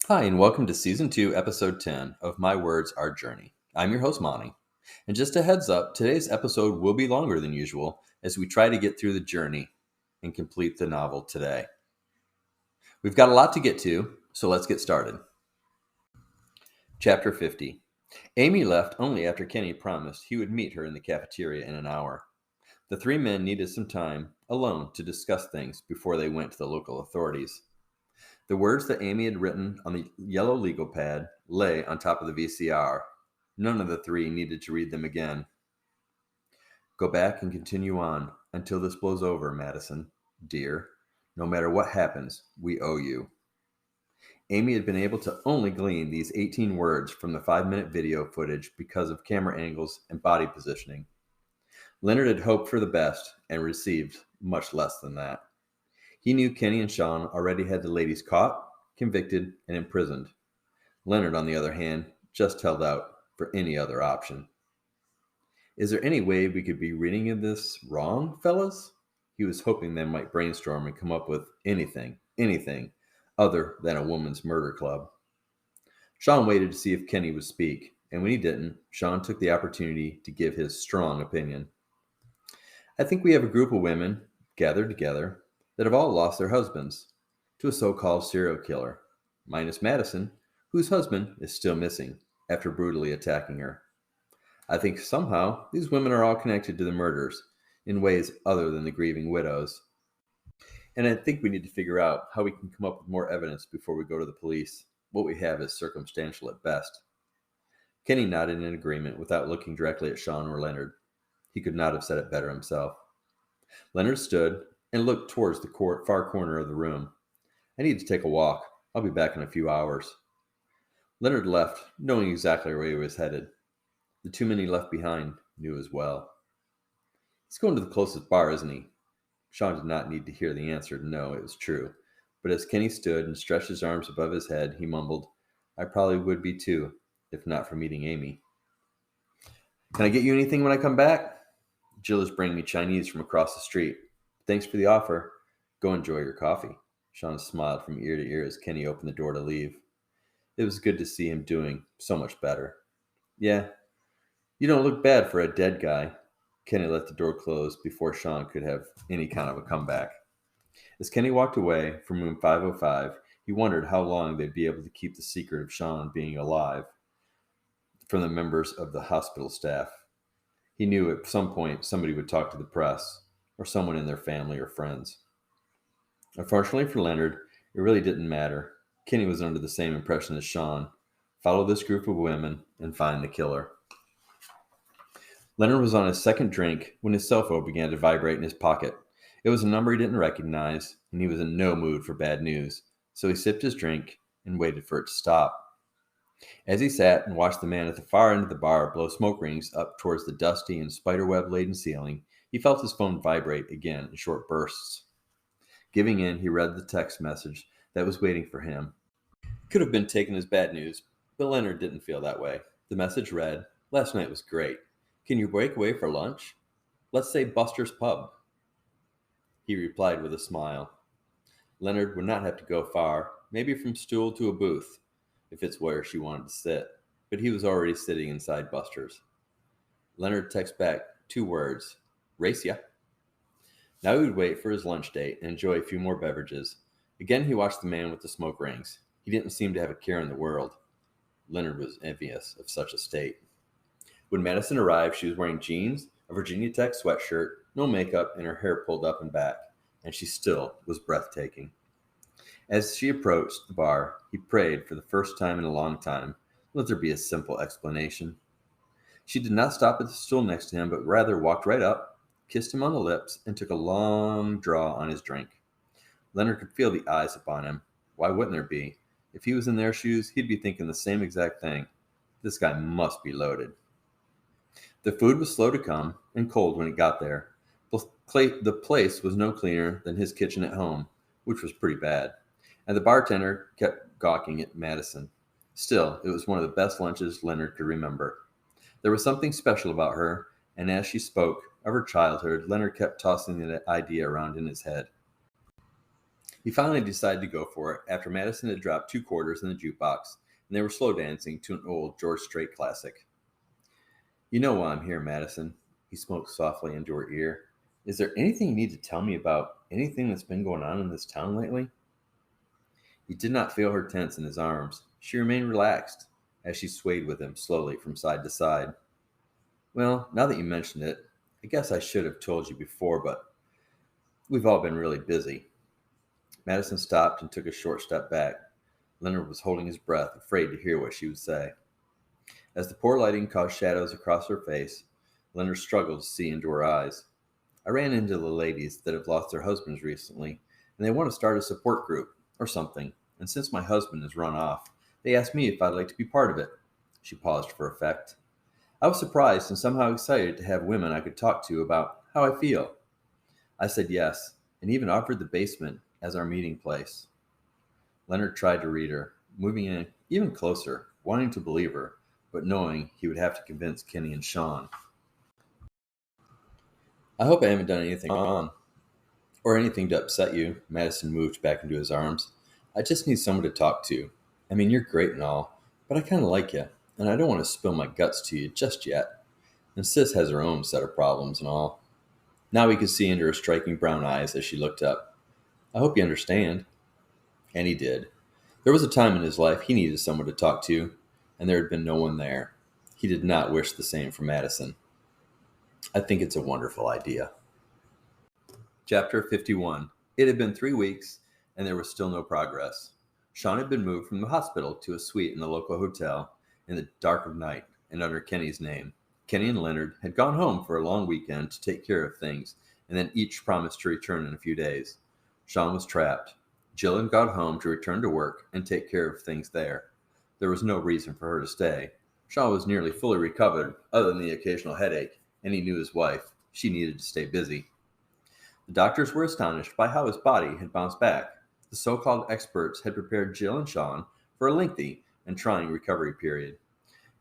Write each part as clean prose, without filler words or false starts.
Hi, and welcome to Season 2, Episode 10 of My Words, Our Journey. I'm your host, Monty. And just a heads up, today's episode will be longer than usual as we try to get through the journey and complete the novel today. We've got a lot to get to, so let's get started. Chapter 50. Amy left only after Kenny promised he would meet her in the cafeteria in an hour. The three men needed some time alone to discuss things before they went to the local authorities. The words that Amy had written on the yellow legal pad lay on top of the VCR. None of the three needed to read them again. Go back and continue on until this blows over, Madison. Dear, no matter what happens, we owe you. Amy had been able to only glean these 18 words from the 5-minute video footage because of camera angles and body positioning. Leonard had hoped for the best and received much less than that. He knew Kenny and Sean already had the ladies caught, convicted, and imprisoned. Leonard, on the other hand, just held out for any other option. Is there any way we could be reading this wrong, fellas? He was hoping they might brainstorm and come up with anything other than a woman's murder club. Sean waited to see if Kenny would speak, and when he didn't, Sean took the opportunity to give his strong opinion. I think we have a group of women gathered together that have all lost their husbands to a so-called serial killer, minus Madison, whose husband is still missing after brutally attacking her. I think somehow these women are all connected to the murders in ways other than the grieving widows. And I think we need to figure out how we can come up with more evidence before we go to the police. What we have is circumstantial at best. Kenny nodded in agreement without looking directly at Sean or Leonard. He could not have said it better himself. Leonard stood and looked towards the far corner of the room. I need to take a walk. I'll be back in a few hours. Leonard left, knowing exactly where he was headed. The two men he left behind knew as well. He's going to the closest bar, isn't he? Sean did not need to hear the answer to know it was true. But as Kenny stood and stretched his arms above his head, he mumbled, I probably would be too, if not for meeting Amy. Can I get you anything when I come back? Jill is bringing me Chinese from across the street. Thanks for the offer. Go enjoy your coffee. Sean smiled from ear to ear as Kenny opened the door to leave. It was good to see him doing so much better. Yeah, you don't look bad for a dead guy. Kenny let the door close before Sean could have any kind of a comeback. As Kenny walked away from room 505, he wondered how long they'd be able to keep the secret of Sean being alive from the members of the hospital staff. He knew at some point somebody would talk to the press, or someone in their family or friends. Unfortunately for Leonard, it really didn't matter. Kenny was under the same impression as Sean. Follow this group of women and find the killer. Leonard was on his second drink when his cell phone began to vibrate in his pocket. It was a number he didn't recognize, and he was in no mood for bad news, so he sipped his drink and waited for it to stop. As he sat and watched the man at the far end of the bar blow smoke rings up towards the dusty and spiderweb-laden ceiling, he felt his phone vibrate again in short bursts. Giving in, he read the text message that was waiting for him. It could have been taken as bad news, but Leonard didn't feel that way. The message read, Last night was great. Can you break away for lunch? Let's say Buster's Pub. He replied with a smile. Leonard would not have to go far, maybe from stool to a booth, if it's where she wanted to sit, but he was already sitting inside Buster's. Leonard texted back 2 words, Race ya. Now he would wait for his lunch date and enjoy a few more beverages. Again, he watched the man with the smoke rings. He didn't seem to have a care in the world. Leonard was envious of such a state. When Madison arrived, she was wearing jeans, a Virginia Tech sweatshirt, no makeup, and her hair pulled up and back, and she still was breathtaking. As she approached the bar, he prayed for the first time in a long time. Let there be a simple explanation. She did not stop at the stool next to him, but rather walked right up, kissed him on the lips, and took a long draw on his drink. Leonard could feel the eyes upon him. Why wouldn't there be? If he was in their shoes, he'd be thinking the same exact thing. This guy must be loaded. The food was slow to come and cold when it got there. The place was no cleaner than his kitchen at home, which was pretty bad. And the bartender kept gawking at Madison. Still, it was one of the best lunches Leonard could remember. There was something special about her, and as she spoke of her childhood, Leonard kept tossing the idea around in his head. He finally decided to go for it after Madison had dropped 2 quarters in the jukebox and they were slow dancing to an old George Strait classic. You know why I'm here, Madison. He spoke softly into her ear. Is there anything you need to tell me about anything that's been going on in this town lately? He did not feel her tense in his arms. She remained relaxed as she swayed with him slowly from side to side. Well, now that you mention it, I guess I should have told you before, but we've all been really busy. Madison stopped and took a short step back. Leonard was holding his breath, afraid to hear what she would say. As the poor lighting caused shadows across her face, Leonard struggled to see into her eyes. I ran into the ladies that have lost their husbands recently, and they want to start a support group or something. And since my husband has run off, they asked me if I'd like to be part of it. She paused for effect. I was surprised and somehow excited to have women I could talk to about how I feel. I said yes, and even offered the basement as our meeting place. Leonard tried to read her, moving in even closer, wanting to believe her, but knowing he would have to convince Kenny and Sean. I hope I haven't done anything wrong, or anything to upset you. Madison moved back into his arms. I just need someone to talk to. I mean, you're great and all, but I kind of like you, and I don't want to spill my guts to you just yet. And Sis has her own set of problems and all. Now he could see into her striking brown eyes as she looked up. I hope you understand. And he did. There was a time in his life he needed someone to talk to, and there had been no one there. He did not wish the same for Madison. I think it's a wonderful idea. Chapter 51. It had been 3 weeks, and there was still no progress. Sean had been moved from the hospital to a suite in the local hotel in the dark of night and under Kenny's name. Kenny and Leonard had gone home for a long weekend to take care of things, and then each promised to return in a few days. Sean was trapped. Jill had gone home to return to work and take care of things there. There was no reason for her to stay. Sean was nearly fully recovered, other than the occasional headache, and he knew his wife. She needed to stay busy. The doctors were astonished by how his body had bounced back. The so-called experts had prepared Jill and Sean for a lengthy and trying recovery period.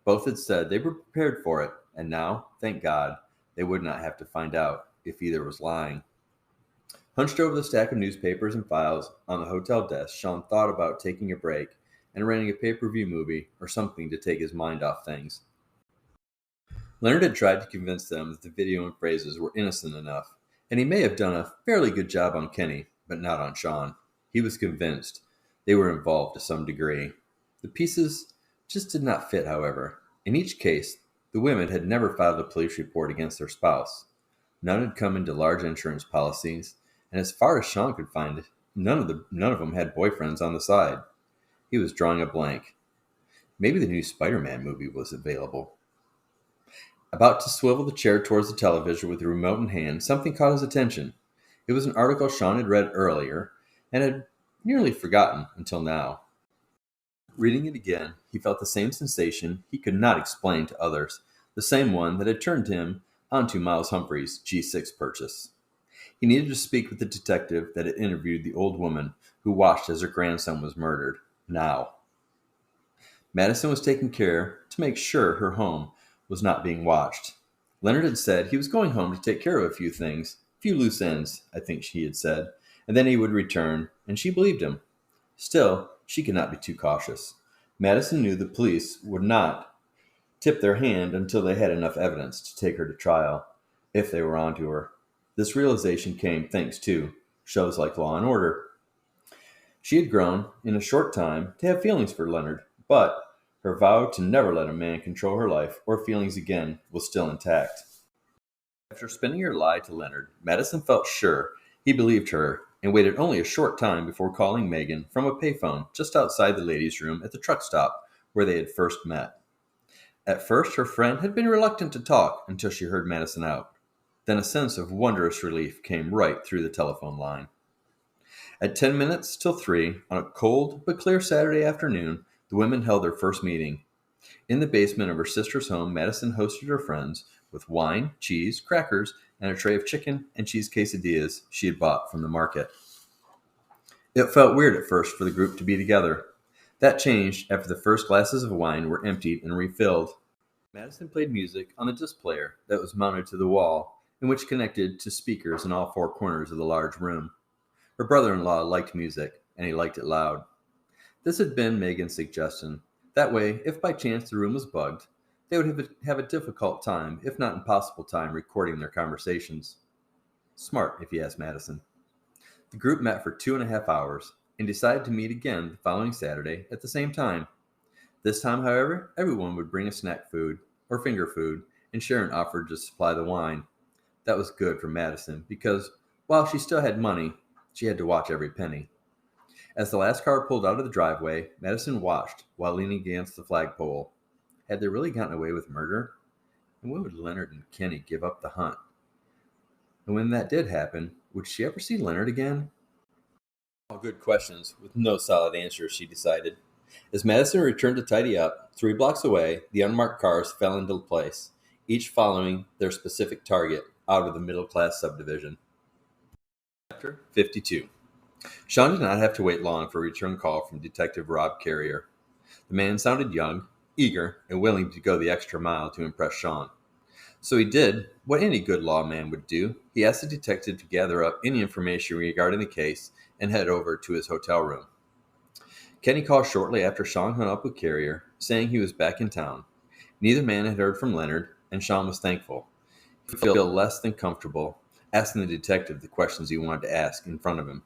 Both had said they were prepared for it, and now, thank God, they would not have to find out if either was lying. Hunched over the stack of newspapers and files on the hotel desk, Sean thought about taking a break and renting a pay-per-view movie or something to take his mind off things. Leonard had tried to convince them that the video and phrases were innocent enough, and he may have done a fairly good job on Kenny, but not on Sean. He was convinced they were involved to some degree. The pieces just did not fit, however. In each case, the women had never filed a police report against their spouse. None had come into large insurance policies, and as far as Sean could find, none of them had boyfriends on the side. He was drawing a blank. Maybe the new Spider-Man movie was available. About to swivel the chair towards the television with the remote in hand, something caught his attention. It was an article Sean had read earlier and had nearly forgotten until now. Reading it again, he felt the same sensation he could not explain to others, the same one that had turned him onto Miles Humphrey's G6 purchase. He needed to speak with the detective that had interviewed the old woman who watched as her grandson was murdered. Now. Madison was taking care to make sure her home was not being watched. Leonard had said he was going home to take care of a few things, a few loose ends, I think she had said, and then he would return, and she believed him. Still, she could not be too cautious. Madison knew the police would not tip their hand until they had enough evidence to take her to trial, if they were onto her. This realization came thanks to shows like Law and Order. She had grown, in a short time, to have feelings for Leonard, but her vow to never let a man control her life or feelings again was still intact. After spinning her lie to Leonard, Madison felt sure he believed her and waited only a short time before calling Megan from a payphone just outside the ladies' room at the truck stop where they had first met. At first, her friend had been reluctant to talk until she heard Madison out. Then a sense of wondrous relief came right through the telephone line. At 10 minutes till 3, on a cold but clear Saturday afternoon, the women held their first meeting. In the basement of her sister's home, Madison hosted her friends with wine, cheese, crackers, and a tray of chicken and cheese quesadillas she had bought from the market. It felt weird at first for the group to be together. That changed after the first glasses of wine were emptied and refilled. Madison played music on the disc player that was mounted to the wall and which connected to speakers in all four corners of the large room. Her brother-in-law liked music, and he liked it loud. This had been Megan's suggestion. That way, if by chance the room was bugged, they would have a difficult time, if not impossible time, recording their conversations. Smart, if you ask Madison. The group met for 2.5 hours and decided to meet again the following Saturday at the same time. This time, however, everyone would bring a snack food or finger food, and Sharon offered to supply the wine. That was good for Madison because while she still had money, she had to watch every penny. As the last car pulled out of the driveway, Madison watched while leaning against the flagpole. Had they really gotten away with murder? And when would Leonard and Kenny give up the hunt? And when that did happen, would she ever see Leonard again? All good questions with no solid answers, she decided. As Madison returned to tidy up, 3 blocks away, the unmarked cars fell into place, each following their specific target out of the middle-class subdivision. Chapter 52. Sean did not have to wait long for a return call from Detective Rob Carrier. The man sounded young, eager, and willing to go the extra mile to impress Sean. So he did what any good lawman would do. He asked the detective to gather up any information regarding the case and head over to his hotel room. Kenny called shortly after Sean hung up with Carrier, saying he was back in town. Neither man had heard from Leonard, and Sean was thankful. He felt less than comfortable asking the detective the questions he wanted to ask in front of him.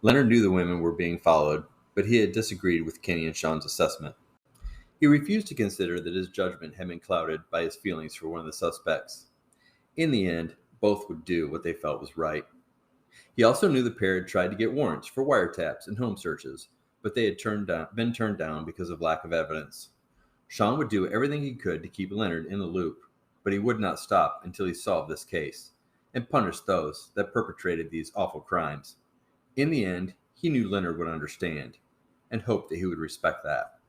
Leonard knew the women were being followed, but he had disagreed with Kenny and Sean's assessment. He refused to consider that his judgment had been clouded by his feelings for one of the suspects. In the end, both would do what they felt was right. He also knew the pair had tried to get warrants for wiretaps and home searches, but they had been turned down because of lack of evidence. Sean would do everything he could to keep Leonard in the loop, but he would not stop until he solved this case and punished those that perpetrated these awful crimes. In the end, he knew Leonard would understand and hoped that he would respect that.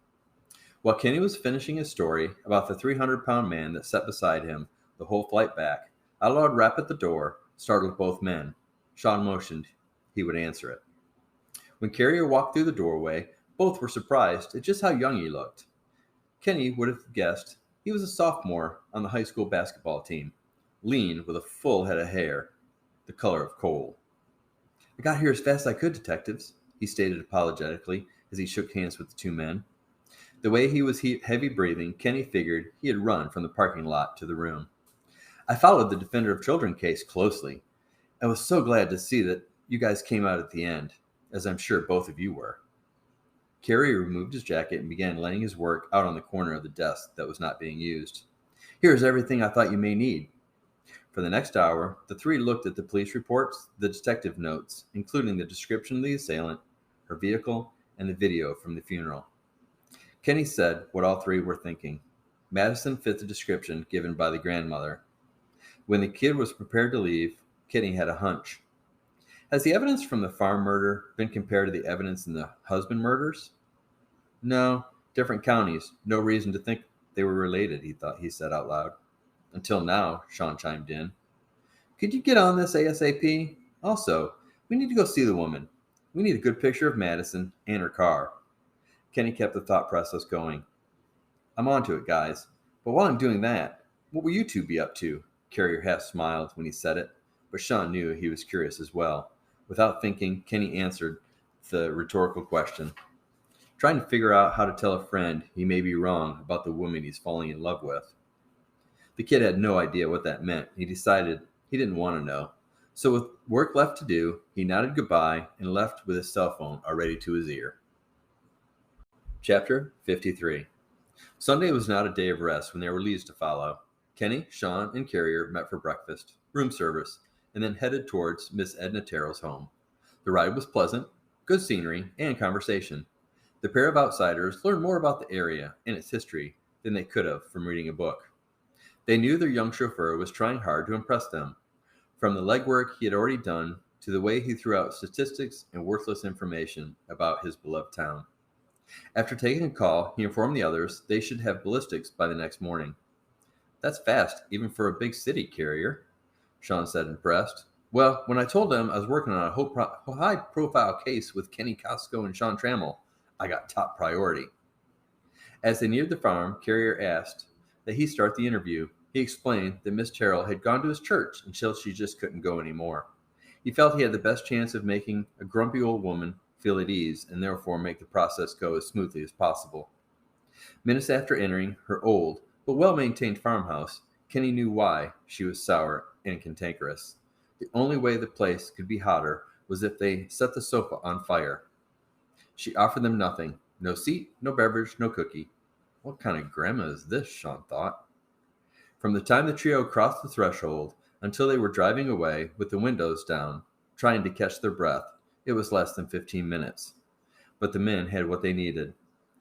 While Kenny was finishing his story about the 300-pound man that sat beside him the whole flight back, a loud rap at the door startled both men. Sean motioned he would answer it. When Carrier walked through the doorway, both were surprised at just how young he looked. Kenny would have guessed he was a sophomore on the high school basketball team, lean with a full head of hair, the color of coal. "I got here as fast as I could, detectives," he stated apologetically as he shook hands with the two men. The way he was heavy breathing, Kenny figured he had run from the parking lot to the room. "I followed the Defender of Children case closely. I was so glad to see that you guys came out at the end, as I'm sure both of you were." Carrier removed his jacket and began laying his work out on the corner of the desk that was not being used. "Here's everything I thought you may need." For the next hour, the three looked at the police reports, the detective notes, including the description of the assailant, her vehicle, and the video from the funeral. Kenny said what all three were thinking. Madison fit the description given by the grandmother. When the kid was prepared to leave, Kenny had a hunch. Has the evidence from the farm murder been compared to the evidence in the husband murders? No, different counties. No reason to think they were related, he said out loud. Until now, Sean chimed in. "Could you get on this ASAP? Also, we need to go see the woman. We need a good picture of Madison and her car." Kenny kept the thought process going. "I'm on to it, guys. But while I'm doing that, what will you two be up to?" Carrier half smiled when he said it, but Sean knew he was curious as well. Without thinking, Kenny answered the rhetorical question. "Trying to figure out how to tell a friend he may be wrong about the woman he's falling in love with." The kid had no idea what that meant. He decided he didn't want to know. So with work left to do, he nodded goodbye and left with his cell phone already to his ear. Chapter 53. Sunday was not a day of rest when there were leads to follow. Kenny, Sean, and Carrier met for breakfast, room service, and then headed towards Miss Edna Terrell's home. The ride was pleasant, good scenery, and conversation. The pair of outsiders learned more about the area and its history than they could have from reading a book. They knew their young chauffeur was trying hard to impress them, from the legwork he had already done to the way he threw out statistics and worthless information about his beloved town. After taking a call, he informed the others they should have ballistics by the next morning. "That's fast, even for a big city, Carrier," Sean said, impressed. "Well, when I told them I was working on a high-profile case with Kenny Costco and Sean Trammell, I got top priority." As they neared the farm, Carrier asked that he start the interview. He explained that Miss Terrell had gone to his church until she just couldn't go anymore. He felt he had the best chance of making a grumpy old woman feel at ease and therefore make the process go as smoothly as possible. Minutes after entering her old but well maintained farmhouse, Kenny knew why she was sour and cantankerous. The only way the place could be hotter was if they set the sofa on fire. She offered them nothing, no seat, no beverage, no cookie. What kind of grandma is this? Sean thought. From the time the trio crossed the threshold until they were driving away with the windows down, trying to catch their breath, it was less than 15 minutes. But the men had what they needed.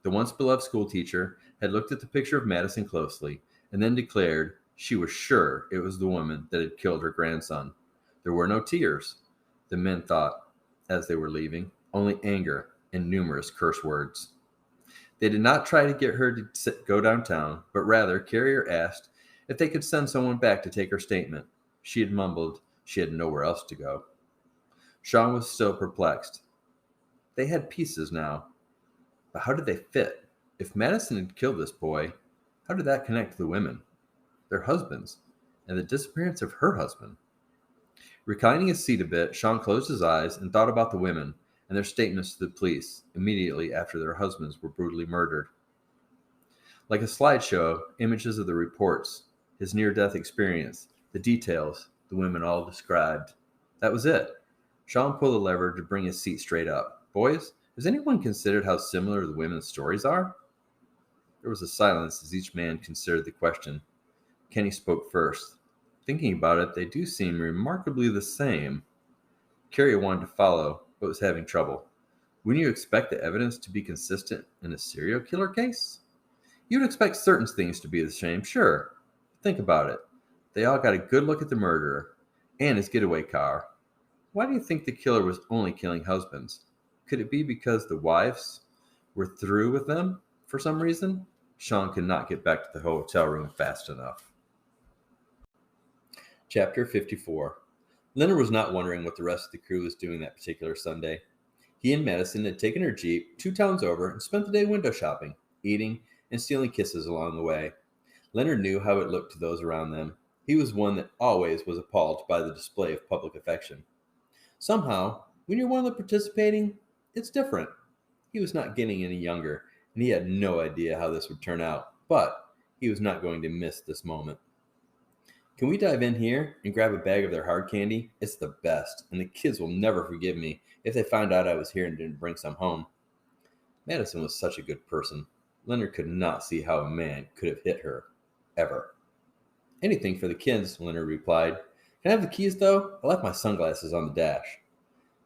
The once beloved schoolteacher had looked at the picture of Madison closely and then declared she was sure it was the woman that had killed her grandson. There were no tears, the men thought as they were leaving, only anger and numerous curse words. They did not try to get her to go downtown, but rather Carrier asked if they could send someone back to take her statement. She had mumbled she had nowhere else to go. Sean was still perplexed. They had pieces now, but how did they fit? If Madison had killed this boy, how did that connect to the women, their husbands, and the disappearance of her husband? Reclining his seat a bit, Sean closed his eyes and thought about the women and their statements to the police immediately after their husbands were brutally murdered. Like a slideshow, images of the reports, his near-death experience, the details the women all described. That was it. Sean pulled the lever to bring his seat straight up. Boys, has anyone considered how similar the women's stories are? There was a silence as each man considered the question. Kenny spoke first. Thinking about it, they do seem remarkably the same. Carrier wanted to follow, but was having trouble. Wouldn't you expect the evidence to be consistent in a serial killer case? You'd expect certain things to be the same, sure. Think about it. They all got a good look at the murderer and his getaway car. Why do you think the killer was only killing husbands? Could it be because the wives were through with them for some reason? Sean could not get back to the hotel room fast enough. Chapter 54. Leonard was not wondering what the rest of the crew was doing that particular Sunday. He and Madison had taken her Jeep 2 towns over and spent the day window shopping, eating, and stealing kisses along the way. Leonard knew how it looked to those around them. He was one that always was appalled by the display of public affection. Somehow, when you're one of the participating, it's different. He was not getting any younger, and he had no idea how this would turn out, but he was not going to miss this moment. Can we dive in here and grab a bag of their hard candy? It's the best, and the kids will never forgive me if they find out I was here and didn't bring some home. Madison was such a good person. Leonard could not see how a man could have hit her, ever. Anything for the kids, Leonard replied. Can I have the keys, though? I left my sunglasses on the dash.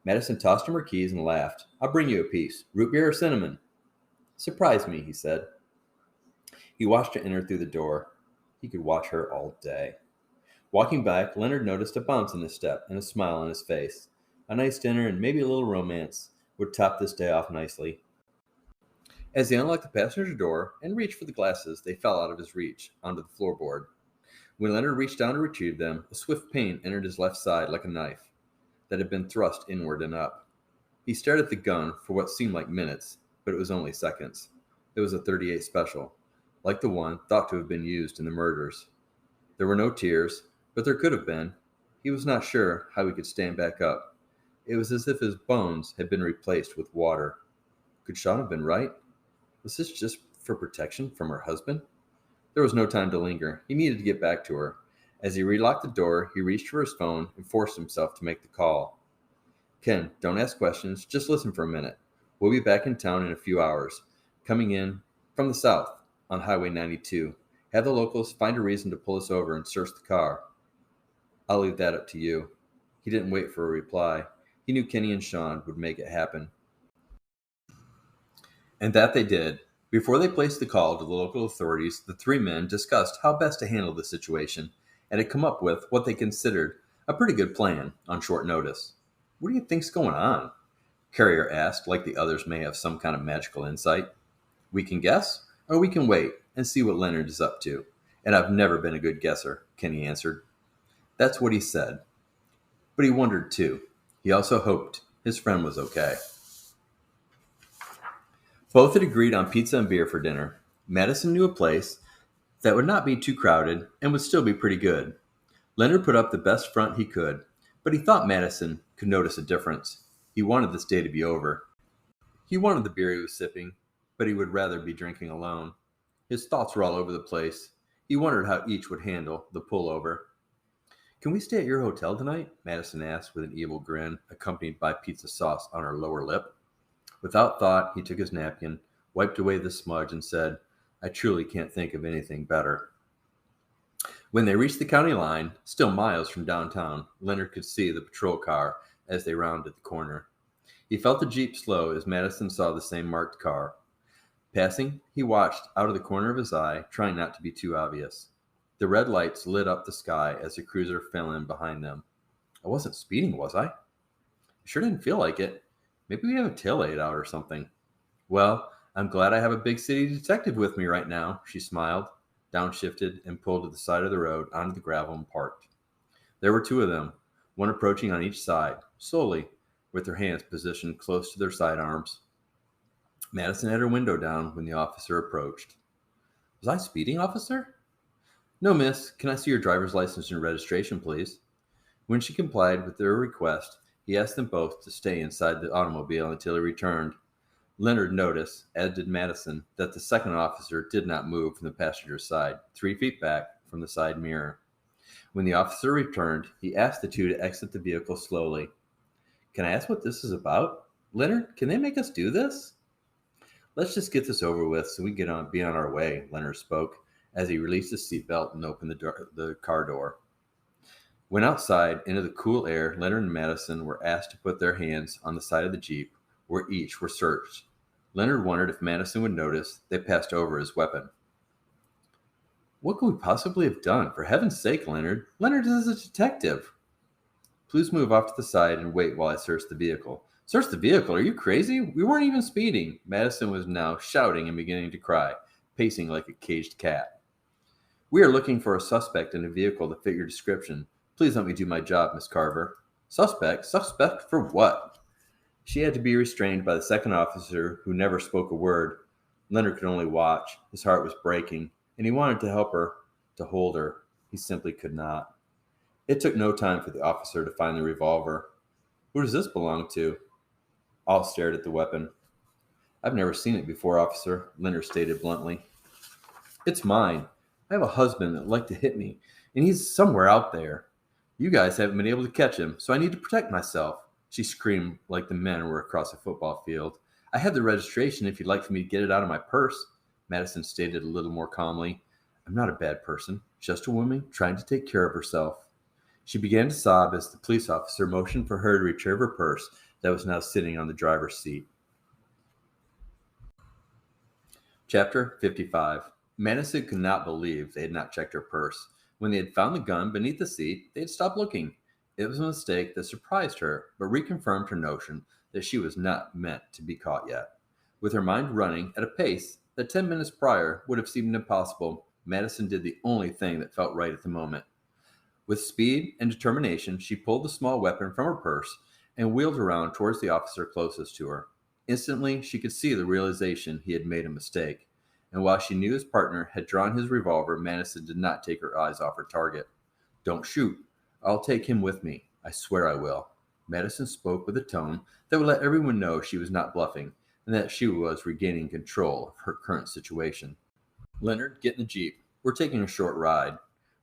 Madison tossed him her keys and laughed. I'll bring you a piece. Root beer or cinnamon? Surprise me, he said. He watched her enter through the door. He could watch her all day. Walking back, Leonard noticed a bounce in his step and a smile on his face. A nice dinner and maybe a little romance would top this day off nicely. As he unlocked the passenger door and reached for the glasses, they fell out of his reach, onto the floorboard. When Leonard reached down to retrieve them, a swift pain entered his left side like a knife that had been thrust inward and up. He stared at the gun for what seemed like minutes, but it was only seconds. It was a .38 Special, like the one thought to have been used in the murders. There were no tears, but there could have been. He was not sure how he could stand back up. It was as if his bones had been replaced with water. Could Sean have been right? Was this just for protection from her husband? There was no time to linger. He needed to get back to her. As he relocked the door, he reached for his phone and forced himself to make the call. Ken, don't ask questions. Just listen for a minute. We'll be back in town in a few hours, coming in from the south on Highway 92. Have the locals find a reason to pull us over and search the car. I'll leave that up to you. He didn't wait for a reply. He knew Kenny and Sean would make it happen. And that they did. Before they placed the call to the local authorities, the 3 men discussed how best to handle the situation and had come up with what they considered a pretty good plan on short notice. What do you think's going on? Carrier asked, like the others may have some kind of magical insight. We can guess, or we can wait and see what Leonard is up to. And I've never been a good guesser, Kenny answered. That's what he said. But he wondered too. He also hoped his friend was okay. Both had agreed on pizza and beer for dinner. Madison knew a place that would not be too crowded and would still be pretty good. Leonard put up the best front he could, But he thought Madison could notice a difference. He wanted this day to be over. He wanted the beer he was sipping, but he would rather be drinking alone. His thoughts were all over the place. He wondered how each would handle the pullover. Can we stay at your hotel tonight? Madison asked with an evil grin, accompanied by pizza sauce on her lower lip. Without thought, he took his napkin, wiped away the smudge, and said, I truly can't think of anything better. When they reached the county line, still miles from downtown, Leonard could see the patrol car as they rounded the corner. He felt the Jeep slow as Madison saw the same marked car. Passing, he watched out of the corner of his eye, trying not to be too obvious. The red lights lit up the sky as the cruiser fell in behind them. I wasn't speeding, was I? Sure didn't feel like it. Maybe we have a taillight out or something. Well, I'm glad I have a big city detective with me right now, she smiled, downshifted, and pulled to the side of the road onto the gravel and parked. There were two of them, one approaching on each side, slowly, with their hands positioned close to their sidearms. Madison had her window down when the officer approached. Was I speeding, officer? No, miss. Can I see your driver's license and registration, please? When she complied with their request, he asked them both to stay inside the automobile until he returned. Leonard noticed, as did Madison, that the second officer did not move from the passenger's side, 3 feet back from the side mirror. When the officer returned, he asked the two to exit the vehicle slowly. Can I ask what this is about? Leonard, can they make us do this? Let's just get this over with so we can be on our way, Leonard spoke, as he released his seatbelt and opened the car door. When outside, into the cool air, Leonard and Madison were asked to put their hands on the side of the Jeep, where each were searched. Leonard wondered if Madison would notice they passed over his weapon. What could we possibly have done? For heaven's sake, Leonard. Leonard is a detective. Please move off to the side and wait while I search the vehicle. Search the vehicle? Are you crazy? We weren't even speeding. Madison was now shouting and beginning to cry, pacing like a caged cat. We are looking for a suspect in a vehicle that fit your description. Please let me do my job, Miss Carver. Suspect? Suspect for what? She had to be restrained by the second officer, who never spoke a word. Leonard could only watch. His heart was breaking, and he wanted to help her, to hold her. He simply could not. It took no time for the officer to find the revolver. Who does this belong to? All stared at the weapon. I've never seen it before, officer, Leonard stated bluntly. It's mine. I have a husband that would like to hit me, and he's somewhere out there. You guys haven't been able to catch him, so I need to protect myself, she screamed like the men were across a football field. I have the registration if you'd like for me to get it out of my purse, Madison stated a little more calmly. I'm not a bad person, just a woman trying to take care of herself. She began to sob as the police officer motioned for her to retrieve her purse that was now sitting on the driver's seat. Chapter 55. Madison could not believe they had not checked her purse. When they had found the gun beneath the seat, they had stopped looking. It was a mistake that surprised her, but reconfirmed her notion that she was not meant to be caught yet. With her mind running at a pace that 10 minutes prior would have seemed impossible, Madison did the only thing that felt right at the moment. With speed and determination, she pulled the small weapon from her purse and wheeled around towards the officer closest to her. Instantly, she could see the realization he had made a mistake, and while she knew his partner had drawn his revolver, Madison did not take her eyes off her target. Don't shoot. I'll take him with me. I swear I will. Madison spoke with a tone that would let everyone know she was not bluffing and that she was regaining control of her current situation. Leonard, get in the Jeep. We're taking a short ride.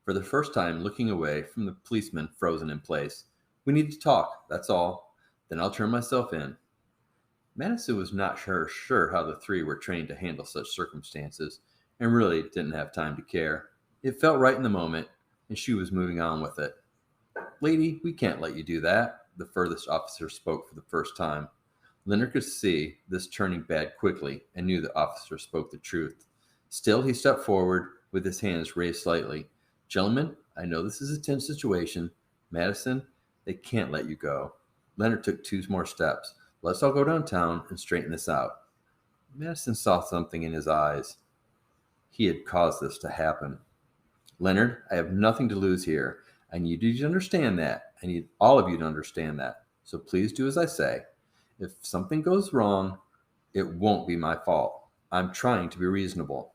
For the first time, looking away from the policeman frozen in place. We need to talk, that's all. Then I'll turn myself in. Madison was not sure how the three were trained to handle such circumstances, and really didn't have time to care. It felt right in the moment, and she was moving on with it. Lady, we can't let you do that, the furthest officer spoke for the first time. Leonard could see this turning bad quickly, and knew the officer spoke the truth. Still, he stepped forward with his hands raised slightly. Gentlemen, I know this is a tense situation. Madison, they can't let you go. Leonard took 2 more steps. Let's all go downtown and straighten this out. Madison saw something in his eyes. He had caused this to happen. Leonard, I have nothing to lose here. I need you to understand that. I need all of you to understand that. So please do as I say. If something goes wrong, it won't be my fault. I'm trying to be reasonable.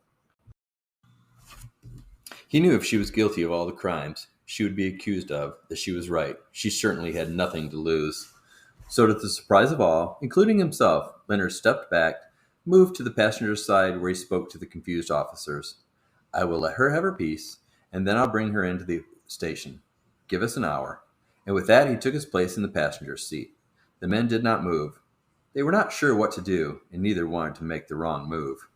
He knew if she was guilty of all the crimes, she would be accused of that she was right. She certainly had nothing to lose. So, to the surprise of all, including himself, Leonard stepped back, moved to the passenger's side where he spoke to the confused officers. I will let her have her piece, and then I'll bring her into the station. Give us an hour. And with that, he took his place in the passenger's seat. The men did not move. They were not sure what to do, and neither wanted to make the wrong move.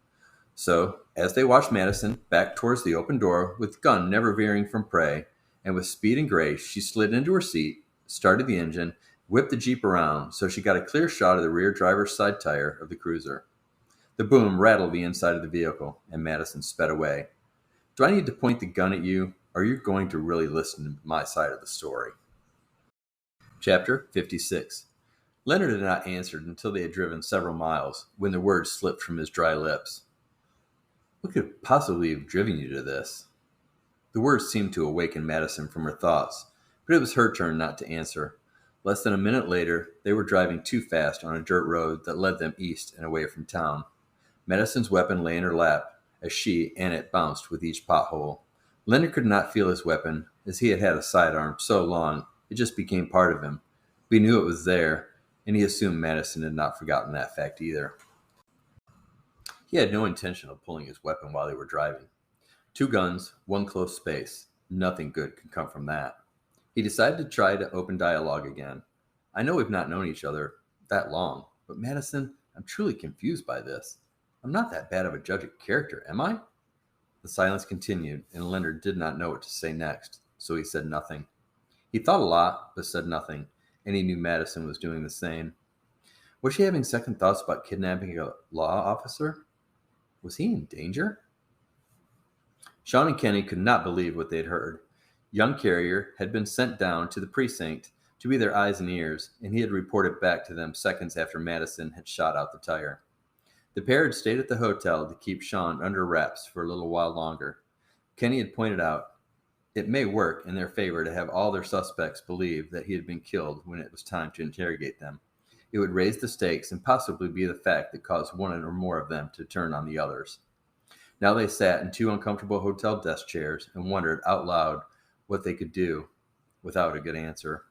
So, as they watched Madison back towards the open door, with gun never veering from prey, and with speed and grace, she slid into her seat, started the engine, whipped the Jeep around so she got a clear shot of the rear driver's side tire of the cruiser. The boom rattled the inside of the vehicle, and Madison sped away. Do I need to point the gun at you, or are you going to really listen to my side of the story? Chapter 56. Leonard had not answered until they had driven several miles, when the words slipped from his dry lips. What could possibly have driven you to this? The words seemed to awaken Madison from her thoughts, but it was her turn not to answer. Less than a minute later, they were driving too fast on a dirt road that led them east and away from town. Madison's weapon lay in her lap, as she and it bounced with each pothole. Leonard could not feel his weapon, as he had had a sidearm so long it just became part of him. But he knew it was there, and he assumed Madison had not forgotten that fact either. He had no intention of pulling his weapon while they were driving. 2 guns, 1 close space. Nothing good could come from that. He decided to try to open dialogue again. I know we've not known each other that long, but Madison, I'm truly confused by this. I'm not that bad of a judge of character, am I? The silence continued, and Leonard did not know what to say next, so he said nothing. He thought a lot, but said nothing, and he knew Madison was doing the same. Was she having second thoughts about kidnapping a law officer? Was he in danger? Sean and Kenny could not believe what they had heard. Young Carrier had been sent down to the precinct to be their eyes and ears, and he had reported back to them seconds after Madison had shot out the tire. The pair had stayed at the hotel to keep Sean under wraps for a little while longer. Kenny had pointed out it may work in their favor to have all their suspects believe that he had been killed when it was time to interrogate them. It would raise the stakes and possibly be the fact that caused one or more of them to turn on the others. Now they sat in 2 uncomfortable hotel desk chairs and wondered out loud what they could do without a good answer.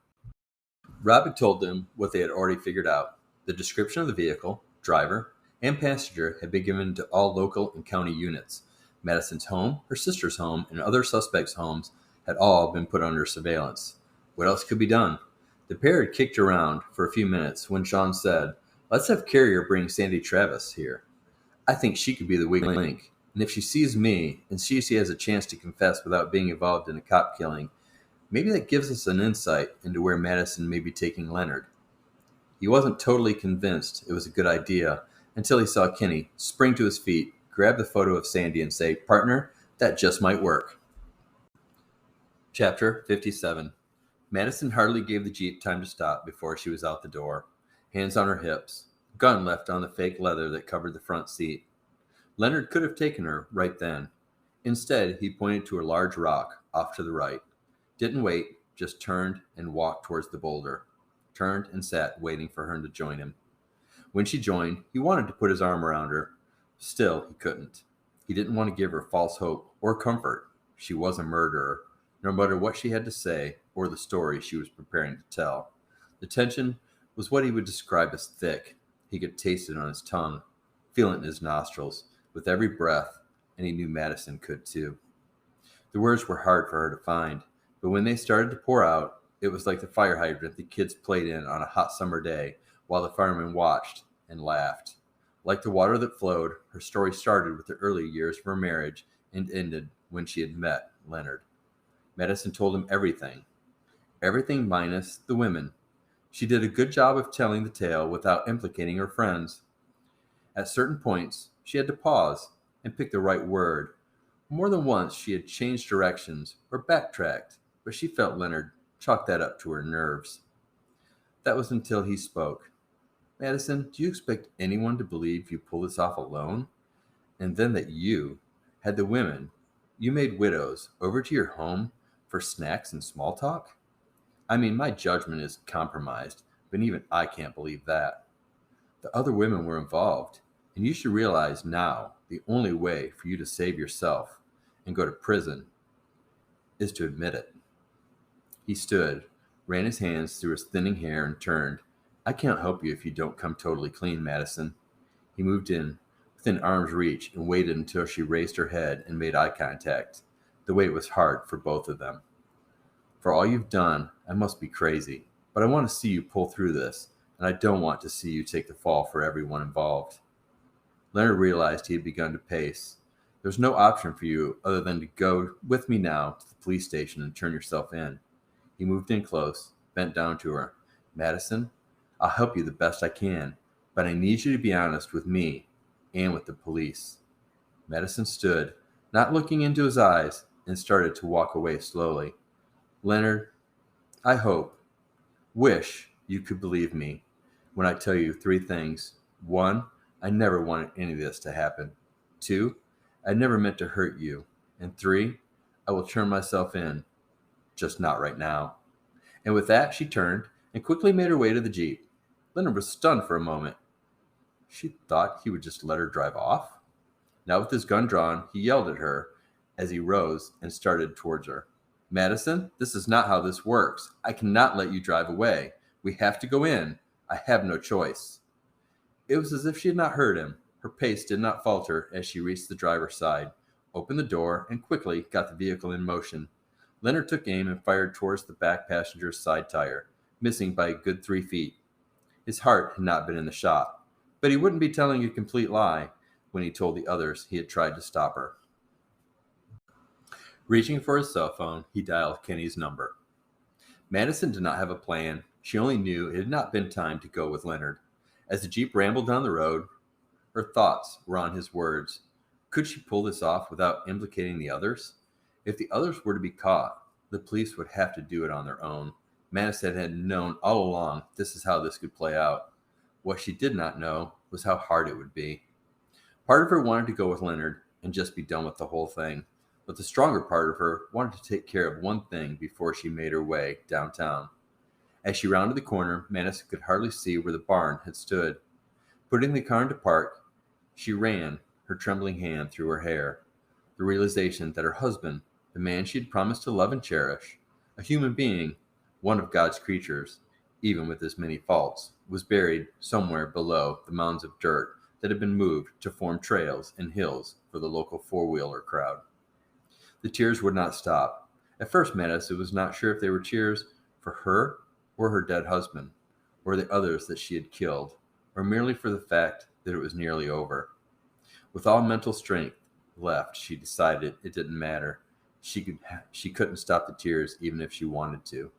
Rob had told them what they had already figured out. The description of the vehicle, driver, and passenger had been given to all local and county units. Madison's home, her sister's home, and other suspects' homes had all been put under surveillance. What else could be done? The pair had kicked around for a few minutes when Sean said, "Let's have Carrier bring Sandy Travis here. I think she could be the weak link. And if she sees me and sees she has a chance to confess without being involved in a cop killing, maybe that gives us an insight into where Madison may be taking Leonard." He wasn't totally convinced it was a good idea until he saw Kenny spring to his feet, grab the photo of Sandy, and say, "Partner, that just might work." Chapter 57. Madison hardly gave the Jeep time to stop before she was out the door, hands on her hips, gun left on the fake leather that covered the front seat. Leonard could have taken her right then. Instead, he pointed to a large rock off to the right. Didn't wait, just turned and walked towards the boulder. Turned and sat, waiting for her to join him. When she joined, he wanted to put his arm around her. Still, he couldn't. He didn't want to give her false hope or comfort. She was a murderer, no matter what she had to say or the story she was preparing to tell. The tension was what he would describe as thick. He could taste it on his tongue, feel it in his nostrils, with every breath, and he knew Madison could too. The words were hard for her to find, but when they started to pour out, it was like the fire hydrant the kids played in on a hot summer day while the firemen watched and laughed. Like the water that flowed, her story started with the early years of her marriage and ended when she had met Leonard. Madison told him everything. Everything minus the women. She did a good job of telling the tale without implicating her friends. At certain points, she had to pause and pick the right word. More than once, she had changed directions or backtracked, but she felt Leonard chalked that up to her nerves. That was until he spoke. "Madison, do you expect anyone to believe you pulled this off alone? And then that you had the women you made widows over to your home for snacks and small talk? I mean, my judgment is compromised, but even I can't believe that. The other women were involved, and you should realize now the only way for you to save yourself and go to prison is to admit it." He stood, ran his hands through his thinning hair, and turned. I can't help you if you don't come totally clean, Madison. He moved in, within arm's reach, and waited until she raised her head and made eye contact. The wait was hard for both of them. For all you've done, I must be crazy, but I want to see you pull through this, and I don't want to see you take the fall for everyone involved. Leonard realized he had begun to pace. There's no option for you other than to go with me now to the police station and turn yourself in. He moved in close, bent down to her. Madison, I'll help you the best I can, but I need you to be honest with me and with the police. Madison stood, not looking into his eyes, and started to walk away slowly. Leonard, I wish you could believe me when I tell you three things. One, I never wanted any of this to happen. Two, I never meant to hurt you. And three, I will turn myself in, just not right now. And with that, she turned and quickly made her way to the Jeep. Leonard was stunned for a moment. She thought he would just let her drive off. Now, with his gun drawn, he yelled at her as he rose and started towards her. Madison, this is not how this works. I cannot let you drive away. We have to go in. I have no choice. It was as if she had not heard him. Her pace did not falter as she reached the driver's side, opened the door, and quickly got the vehicle in motion. Leonard took aim and fired towards the back passenger's side tire, missing by a good 3 feet. His heart had not been in the shot, but he wouldn't be telling a complete lie when he told the others he had tried to stop her. Reaching for his cell phone, he dialed Kenny's number. Madison did not have a plan. She only knew it had not been time to go with Leonard. As the Jeep rambled down the road, her thoughts were on his words. Could she pull this off without implicating the others? If the others were to be caught, the police would have to do it on their own. Madison had known all along this is how this could play out. What she did not know was how hard it would be. Part of her wanted to go with Leonard and just be done with the whole thing, but the stronger part of her wanted to take care of one thing before she made her way downtown. As she rounded the corner, Madison could hardly see where the barn had stood. Putting the car into park, she ran her trembling hand through her hair. The realization that her husband, the man she had promised to love and cherish, a human being, one of God's creatures, even with his many faults, was buried somewhere below the mounds of dirt that had been moved to form trails and hills for the local four-wheeler crowd. The tears would not stop. At first, Madison was not sure if they were tears for her or her dead husband, or the others that she had killed, or merely for the fact that it was nearly over. With all mental strength left, she decided it didn't matter. She couldn't stop the tears even if she wanted to.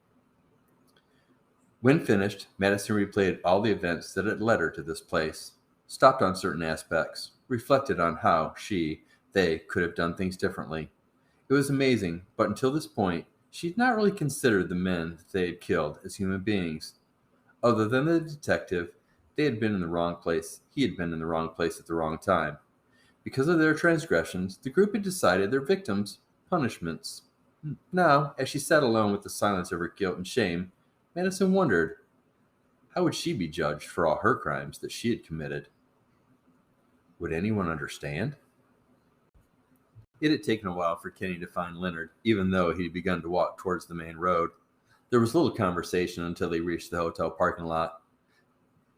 When finished, Madison replayed all the events that had led her to this place, stopped on certain aspects, reflected on how they could have done things differently. It was amazing, but until this point, she had not really considered the men that they had killed as human beings. Other than the detective, they had been in the wrong place. He had been in the wrong place at the wrong time. Because of their transgressions, the group had decided their victims' punishments. Now, as she sat alone with the silence of her guilt and shame, Madison wondered, how would she be judged for all her crimes that she had committed? Would anyone understand? It had taken a while for Kenny to find Leonard, even though he had begun to walk towards the main road. There was little conversation until they reached the hotel parking lot.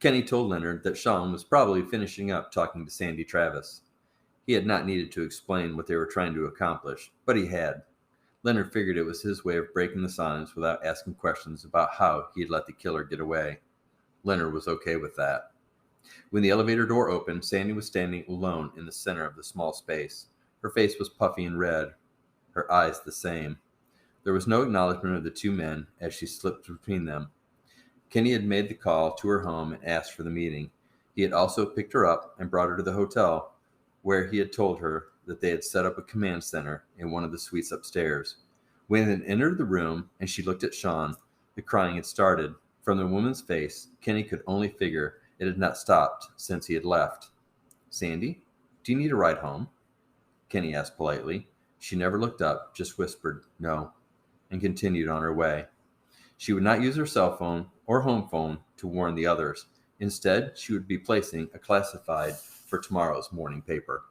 Kenny told Leonard that Sean was probably finishing up talking to Sandy Travis. He had not needed to explain what they were trying to accomplish, but he had. Leonard figured it was his way of breaking the silence without asking questions about how he had let the killer get away. Leonard was okay with that. When the elevator door opened, Sandy was standing alone in the center of the small space. Her face was puffy and red, her eyes the same. There was no acknowledgement of the two men as she slipped between them. Kenny had made the call to her home and asked for the meeting. He had also picked her up and brought her to the hotel, where he had told her that they had set up a command center in one of the suites upstairs. When they had entered the room and she looked at Sean, the crying had started. From the woman's face, Kenny could only figure it had not stopped since he had left. Sandy, do you need a ride home? Kenny asked politely. She never looked up, just whispered, no, and continued on her way. She would not use her cell phone or home phone to warn the others. Instead, she would be placing a classified for tomorrow's morning paper.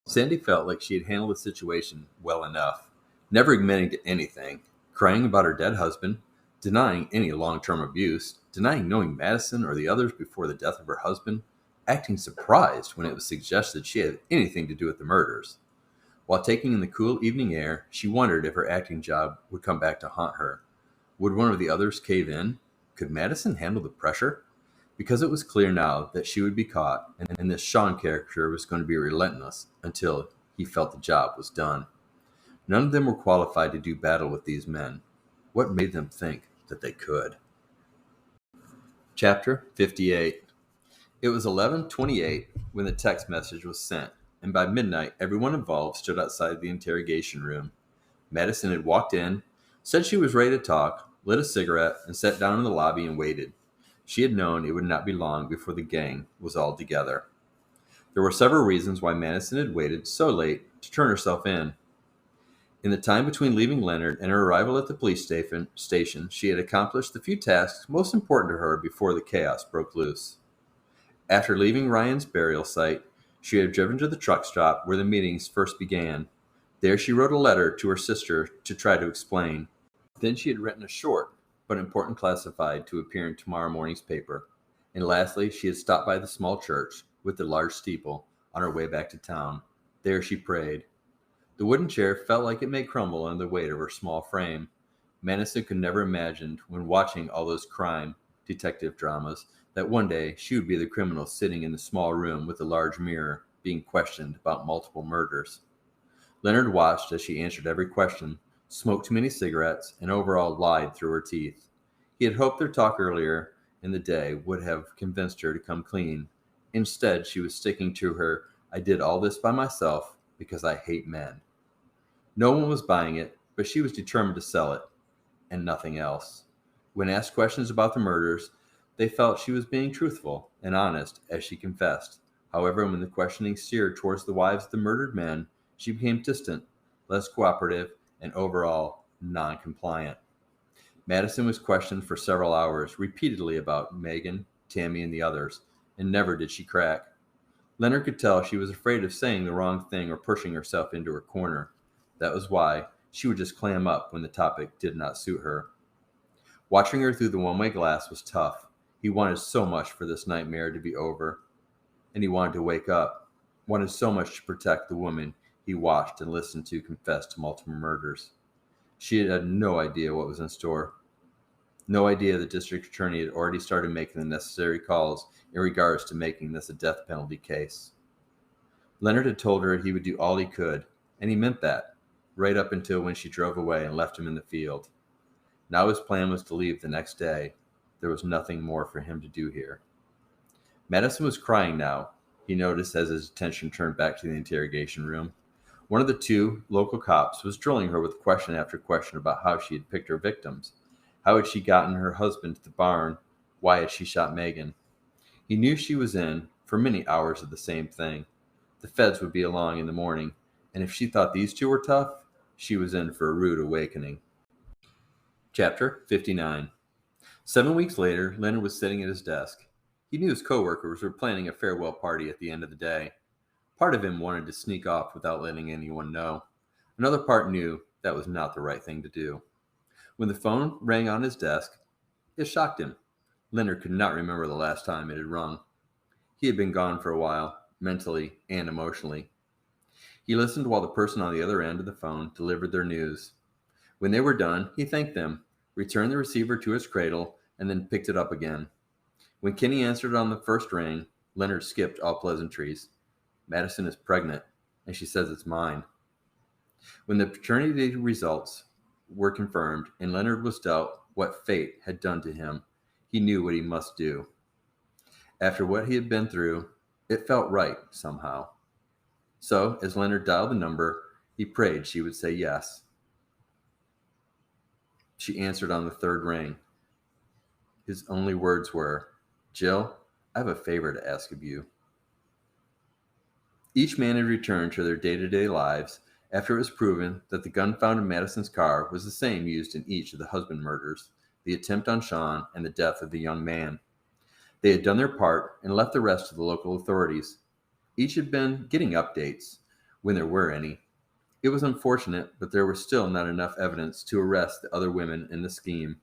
Sandy felt like she had handled the situation well enough, never admitting to anything, crying about her dead husband, denying any long-term abuse, denying knowing Madison or the others before the death of her husband, acting surprised when it was suggested she had anything to do with the murders. While taking in the cool evening air, she wondered if her acting job would come back to haunt her. Would one of the others cave in? Could Madison handle the pressure? Because it was clear now that she would be caught, and this Sean character was going to be relentless until he felt the job was done. None of them were qualified to do battle with these men. What made them think that they could? Chapter 58. It was 11:28 when the text message was sent, and by midnight everyone involved stood outside the interrogation room. Madison had walked in, said she was ready to talk, lit a cigarette, and sat down in the lobby and waited. She had known it would not be long before the gang was all together. There were several reasons why Madison had waited so late to turn herself in. In the time between leaving Leonard and her arrival at the police station, she had accomplished the few tasks most important to her before the chaos broke loose. After leaving Ryan's burial site, she had driven to the truck stop where the meetings first began. There she wrote a letter to her sister to try to explain. Then she had written a short but important classified to appear in tomorrow morning's paper. And lastly, she had stopped by the small church with the large steeple on her way back to town. There she prayed. The wooden chair felt like it may crumble under the weight of her small frame. Madison could never imagine, when watching all those crime detective dramas, that one day she would be the criminal sitting in the small room with the large mirror, being questioned about multiple murders. Leonard watched as she answered every question, smoked too many cigarettes, and overall lied through her teeth. He had hoped their talk earlier in the day would have convinced her to come clean. Instead, she was sticking to her, "I did all this by myself because I hate men." No one was buying it, but she was determined to sell it, and nothing else. When asked questions about the murders, they felt she was being truthful and honest as she confessed. However, when the questioning steered towards the wives of the murdered men, she became distant, less cooperative, and overall non-compliant. Madison was questioned for several hours, repeatedly about Megan, Tammy, and the others, and never did she crack. Leonard could tell she was afraid of saying the wrong thing or pushing herself into her corner. That was why she would just clam up when the topic did not suit her. Watching her through the one-way glass was tough. He wanted so much for this nightmare to be over, and he wanted to wake up, wanted so much to protect the woman he watched and listened to confess to multiple murders. She had no idea what was in store. No idea the district attorney had already started making the necessary calls in regards to making this a death penalty case. Leonard had told her he would do all he could, and he meant that, right up until when she drove away and left him in the field. Now his plan was to leave the next day. There was nothing more for him to do here. Madison was crying now, he noticed as his attention turned back to the interrogation room. One of the two local cops was drilling her with question after question about how she had picked her victims. How had she gotten her husband to the barn? Why had she shot Megan? He knew she was in for many hours of the same thing. The feds would be along in the morning, and if she thought these two were tough, she was in for a rude awakening. Chapter 59. 7 weeks later, Leonard was sitting at his desk. He knew his coworkers were planning a farewell party at the end of the day. Part of him wanted to sneak off without letting anyone know. Another part knew that was not the right thing to do. When the phone rang on his desk, it shocked him. Leonard could not remember the last time it had rung. He had been gone for a while, mentally and emotionally. He listened while the person on the other end of the phone delivered their news. When they were done, he thanked them, returned the receiver to its cradle, and then picked it up again. When Kenny answered on the first ring, Leonard skipped all pleasantries. "Madison is pregnant, and she says it's mine." When the paternity results were confirmed and Leonard was dealt what fate had done to him, he knew what he must do. After what he had been through, it felt right somehow. So, as Leonard dialed the number, he prayed she would say yes. She answered on the third ring. His only words were, "Jill, I have a favor to ask of you." Each man had returned to their day-to-day lives after it was proven that the gun found in Madison's car was the same used in each of the husband murders, the attempt on Sean, and the death of the young man. They had done their part and left the rest to the local authorities. Each had been getting updates, when there were any. It was unfortunate, but there was still not enough evidence to arrest the other women in the scheme.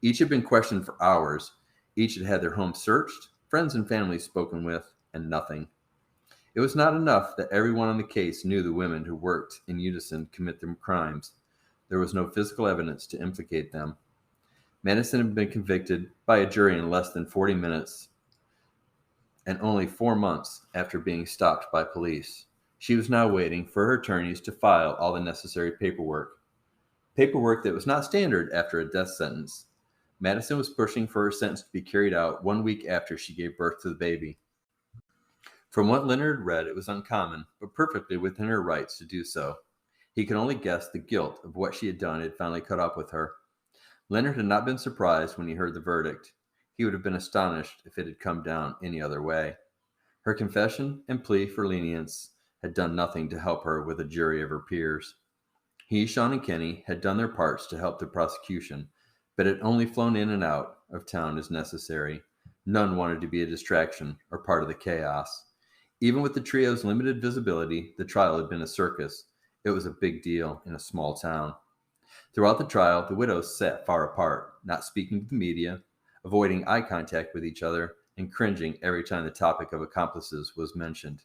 Each had been questioned for hours. Each had had their homes searched, friends and family spoken with, and nothing. It was not enough that everyone on the case knew the women who worked in unison commit their crimes. There was no physical evidence to implicate them. Madison had been convicted by a jury in less than 40 minutes and only 4 months after being stopped by police. She was now waiting for her attorneys to file all the necessary paperwork that was not standard after a death sentence. Madison was pushing for her sentence to be carried out 1 week after she gave birth to the baby. From what Leonard read, it was uncommon, but perfectly within her rights to do so. He could only guess the guilt of what she had done had finally caught up with her. Leonard had not been surprised when he heard the verdict. He would have been astonished if it had come down any other way. Her confession and plea for lenience had done nothing to help her with a jury of her peers. He, Sean, and Kenny had done their parts to help the prosecution, but had only flown in and out of town as necessary. None wanted to be a distraction or part of the chaos. Even with the trio's limited visibility, the trial had been a circus. It was a big deal in a small town. Throughout the trial, the widows sat far apart, not speaking to the media, avoiding eye contact with each other, and cringing every time the topic of accomplices was mentioned.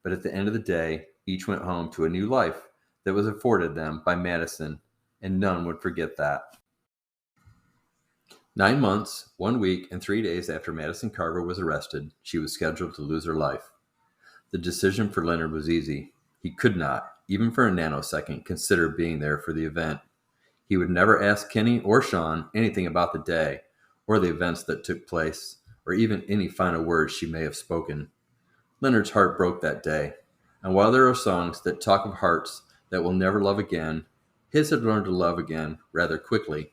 But at the end of the day, each went home to a new life that was afforded them by Madison, and none would forget that. 9 months, 1 week, and 3 days after Madison Carver was arrested, she was scheduled to lose her life. The decision for Leonard was easy. He could not, even for a nanosecond, consider being there for the event. He would never ask Kenny or Sean anything about the day, or the events that took place, or even any final words she may have spoken. Leonard's heart broke that day, and while there are songs that talk of hearts that will never love again, his had learned to love again rather quickly.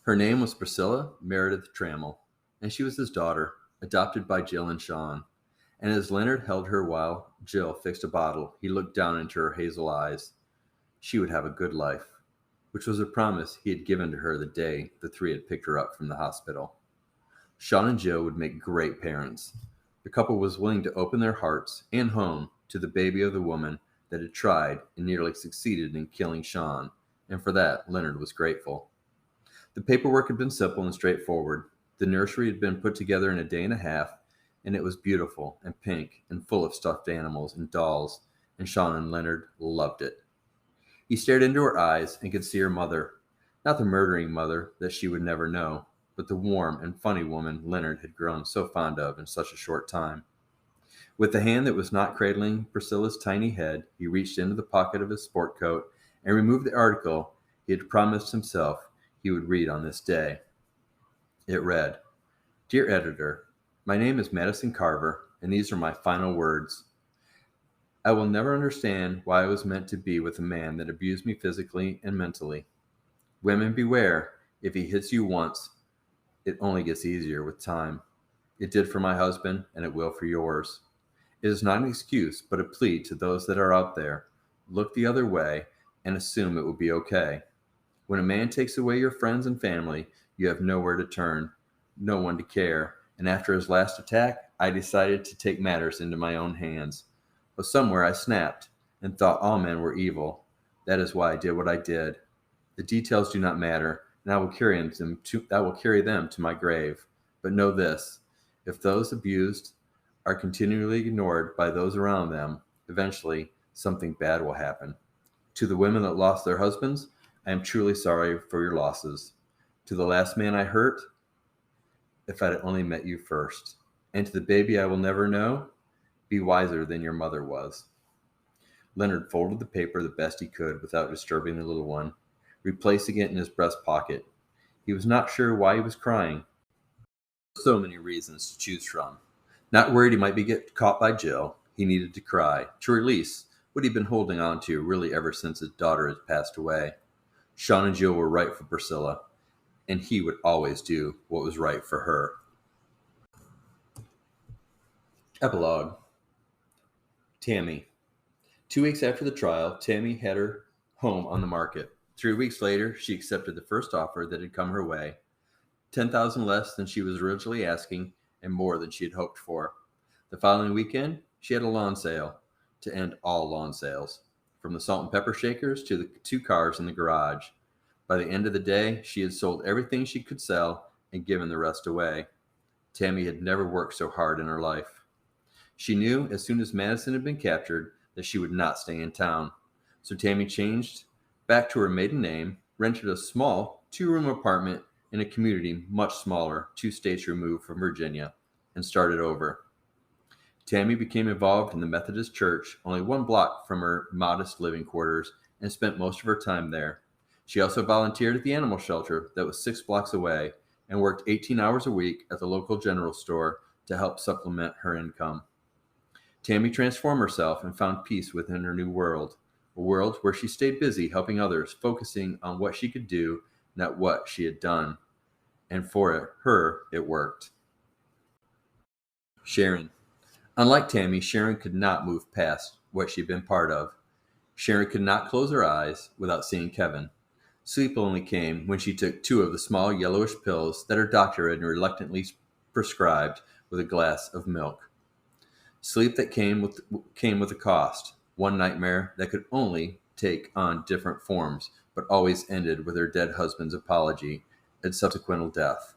Her name was Priscilla Meredith Trammell, and she was his daughter, adopted by Jill and Sean. And as Leonard held her while Jill fixed a bottle, he looked down into her hazel eyes. She would have a good life, which was a promise he had given to her the day the three had picked her up from the hospital. Sean and Jill would make great parents. The couple was willing to open their hearts and home to the baby of the woman that had tried and nearly succeeded in killing Sean, and for that Leonard was grateful. The paperwork had been simple and straightforward. The nursery had been put together in a day and a half, and it was beautiful and pink and full of stuffed animals and dolls, and Sean and Leonard loved it. He stared into her eyes and could see her mother, not the murdering mother that she would never know, but the warm and funny woman Leonard had grown so fond of in such a short time. With the hand that was not cradling Priscilla's tiny head, he reached into the pocket of his sport coat and removed the article he had promised himself he would read on this day. It read, "Dear Editor, my name is Madison Carver, and these are my final words. I will never understand why I was meant to be with a man that abused me physically and mentally. Women beware, if he hits you once, it only gets easier with time. It did for my husband, and it will for yours. It is not an excuse, but a plea to those that are out there. Look the other way and assume it will be okay. When a man takes away your friends and family, you have nowhere to turn, no one to care. And after his last attack, I decided to take matters into my own hands. But somewhere I snapped and thought all men were evil. That is why I did what I did. The details do not matter, and I will carry them to my grave. But know this, if those abused are continually ignored by those around them, eventually something bad will happen. To the women that lost their husbands, I am truly sorry for your losses. To the last man I hurt, if I'd only met you first. And to the baby I will never know, be wiser than your mother was." Leonard folded the paper the best he could without disturbing the little one, replacing it in his breast pocket. He was not sure why he was crying. So many reasons to choose from. Not worried he might get caught by Jill, he needed to cry, to release what he'd been holding on to really ever since his daughter had passed away. Sean and Jill were right for Priscilla, and he would always do what was right for her. Epilogue. Tammy. 2 weeks after the trial, Tammy had her home on the market. 3 weeks later, she accepted the first offer that had come her way, $10,000 less than she was originally asking and more than she had hoped for. The following weekend, she had a lawn sale to end all lawn sales. from the salt and pepper shakers to the 2 cars in the garage. By the end of the day, she had sold everything she could sell and given the rest away. Tammy had never worked so hard in her life. She knew as soon as Madison had been captured that she would not stay in town. So Tammy changed back to her maiden name, rented a small 2-room apartment in a community much smaller, 2 states removed from Virginia, and started over. Tammy became involved in the Methodist Church only 1 block from her modest living quarters and spent most of her time there. She also volunteered at the animal shelter that was 6 blocks away and worked 18 hours a week at the local general store to help supplement her income. Tammy transformed herself and found peace within her new world, a world where she stayed busy helping others, focusing on what she could do, not what she had done. And for her, it worked. Sharon. Unlike Tammy, Sharon could not move past what she'd been part of. Sharon could not close her eyes without seeing Kevin. Sleep only came when she took 2 of the small yellowish pills that her doctor had reluctantly prescribed with a glass of milk. Sleep that came with a cost, one nightmare that could only take on different forms, but always ended with her dead husband's apology and subsequent death.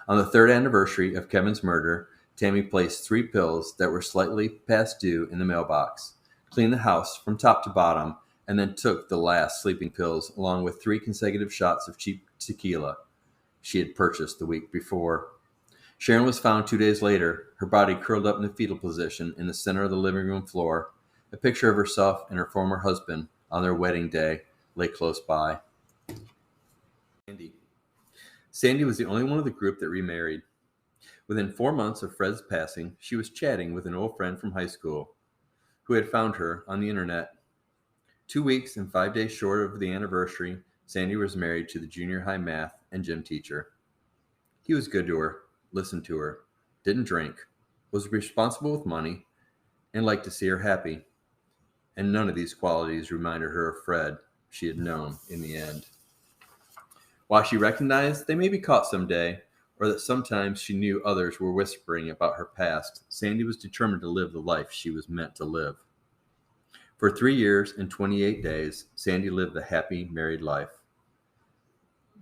On the 3rd anniversary of Kevin's murder, Tammy placed 3 pills that were slightly past due in the mailbox, cleaned the house from top to bottom, and then took the last sleeping pills along with 3 consecutive shots of cheap tequila she had purchased the week before. Sharon was found 2 days later, her body curled up in the fetal position in the center of the living room floor. A picture of herself and her former husband on their wedding day lay close by. Sandy was the only one of the group that remarried. Within 4 months of Fred's passing, she was chatting with an old friend from high school who had found her on the internet. 2 weeks and 5 days short of the anniversary, Sandy was married to the junior high math and gym teacher. He was good to her, listened to her, didn't drink, was responsible with money, and liked to see her happy. And none of these qualities reminded her of Fred she had known in the end. While she recognized they may be caught someday, or that sometimes she knew others were whispering about her past, Sandy was determined to live the life she was meant to live. For 3 years and 28 days, Sandy lived a happy married life.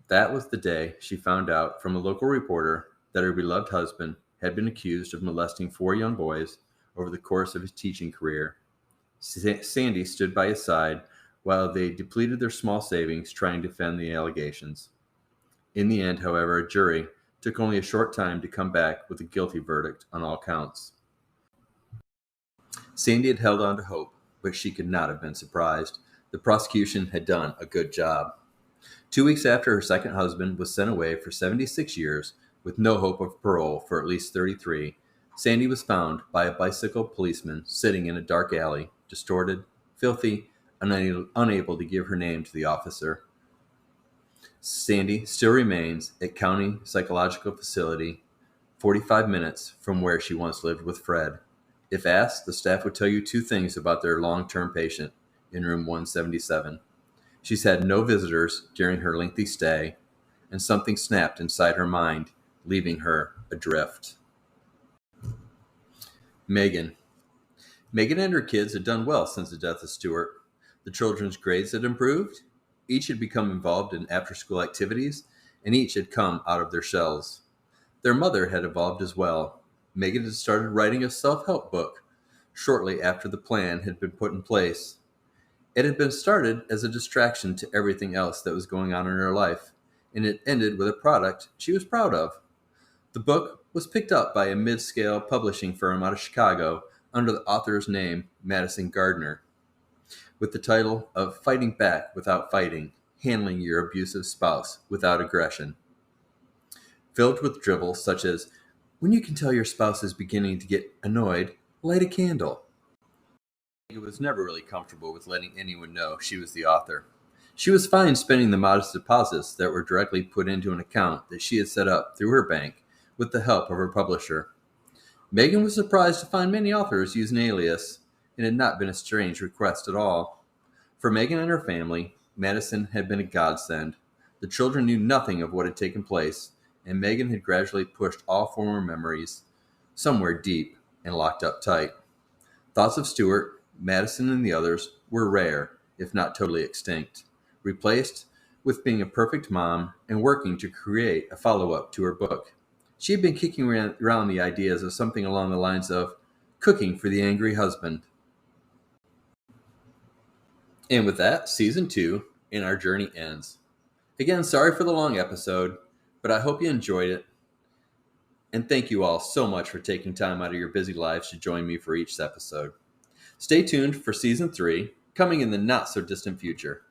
That was the day she found out from a local reporter that her beloved husband had been accused of molesting 4 young boys over the course of his teaching career. Sandy stood by his side while they depleted their small savings trying to defend the allegations. In the end, however, a jury took only a short time to come back with a guilty verdict on all counts. Sandy had held on to hope, but she could not have been surprised. The prosecution had done a good job. 2 weeks after her second husband was sent away for 76 years with no hope of parole for at least 33, Sandy was found by a bicycle policeman sitting in a dark alley, distorted, filthy, and unable to give her name to the officer. Sandy still remains at County Psychological Facility, 45 minutes from where she once lived with Fred. If asked, the staff would tell you 2 things about their long-term patient in room 177. She's had no visitors during her lengthy stay, and something snapped inside her mind, leaving her adrift. Megan. Megan and her kids had done well since the death of Stuart. The children's grades had improved, each had become involved in after-school activities, and each had come out of their shells. Their mother had evolved as well. Megan had started writing a self-help book shortly after the plan had been put in place. It had been started as a distraction to everything else that was going on in her life, and it ended with a product she was proud of. The book was picked up by a mid-scale publishing firm out of Chicago under the author's name, Madison Gardner, with the title of Fighting Back Without Fighting, Handling Your Abusive Spouse Without Aggression. Filled with dribble such as, when you can tell your spouse is beginning to get annoyed, light a candle. Megan was never really comfortable with letting anyone know she was the author. She was fine spending the modest deposits that were directly put into an account that she had set up through her bank with the help of her publisher. Megan was surprised to find many authors use an alias. It had not been a strange request at all. For Megan and her family, Madison had been a godsend. The children knew nothing of what had taken place, and Megan had gradually pushed all former memories somewhere deep and locked up tight. Thoughts of Stuart, Madison and the others were rare, if not totally extinct, replaced with being a perfect mom and working to create a follow up to her book. She had been kicking around the ideas of something along the lines of cooking for the angry husband. And with that, season two and our journey ends. Again, sorry for the long episode, but I hope you enjoyed it. And thank you all so much for taking time out of your busy lives to join me for each episode. Stay tuned for season three, coming in the not so distant future.